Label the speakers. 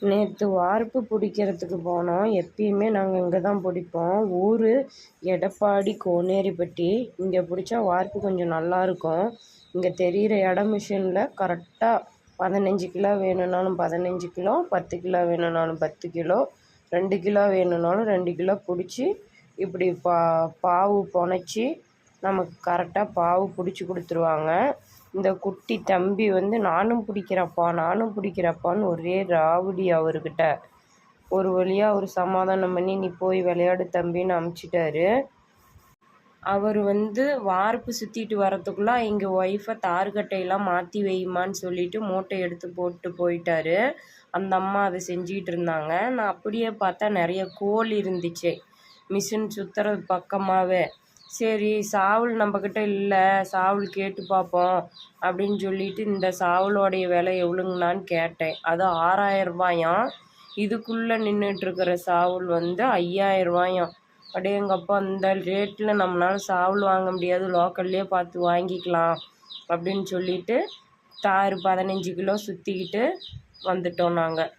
Speaker 1: நேற்று வார்ப்பு பிடிக்கிறதுக்கு போனோம். எப்பயுமே நாங்கள் இங்கே தான் பிடிப்போம். ஊர் எடப்பாடி கோனேரிப்பட்டி. இங்கே பிடிச்சா வார்ப்பு கொஞ்சம் நல்லாயிருக்கும். இங்கே தெரிகிற மிஷினில் கரெக்டாக 15 கிலோ வேணும்னாலும் 15 கிலோ, 10 கிலோ வேணும்னாலும் 10 கிலோ, 2 கிலோ வேணும்னாலும் 2 கிலோ பிடிச்சி இப்படி பாவு புனைச்சி நமக்கு கரெக்டாக பாவு பிடிச்சி கொடுத்துருவாங்க. இந்த குட்டி தம்பி வந்து நானும் பிடிக்கிறப்பான்னு ஒரே ராவடி அவர்கிட்ட. ஒரு வழியாக அவர் சமாதானம் பண்ணி நீ போய் விளையாடு தம்பின்னு அமுச்சிட்டாரு. அவர் வந்து வார்ப்பு சுற்றிட்டு வரத்துக்குள்ளே எங்கள் ஒய்ஃபை தார்கட்டையெல்லாம் மாற்றி வைமான்னு சொல்லிவிட்டு மூட்டை எடுத்து போட்டு போயிட்டாரு. அந்த அம்மா அதை செஞ்சிகிட்டு இருந்தாங்க. நான் அப்படியே பார்த்தா நிறைய கோல் இருந்துச்சு மிஷின் சுற்றுறது பக்கமாகவே. சரி சாவல் நம்மக்கிட்ட இல்லை, சாவல் கேட்டு பார்ப்போம் அப்படின்னு சொல்லிட்டு இந்த சாவலோடைய விலை எவ்வளோங்கண்ணான்னு கேட்டேன். அது 6000 ரூபாயாம். இதுக்குள்ளே நின்றுட்டுருக்கிற சாவல் வந்து 5000 ரூபாயாம். அடேங்கப்பா, இந்த ரேட்டில் நம்மளால் சாவல் வாங்க முடியாது, லோக்கல்லே பார்த்து வாங்கிக்கலாம் அப்படின்னு சொல்லிட்டு 15 கிலோ சுற்றிக்கிட்டு வந்துட்டோம் நாங்கள்.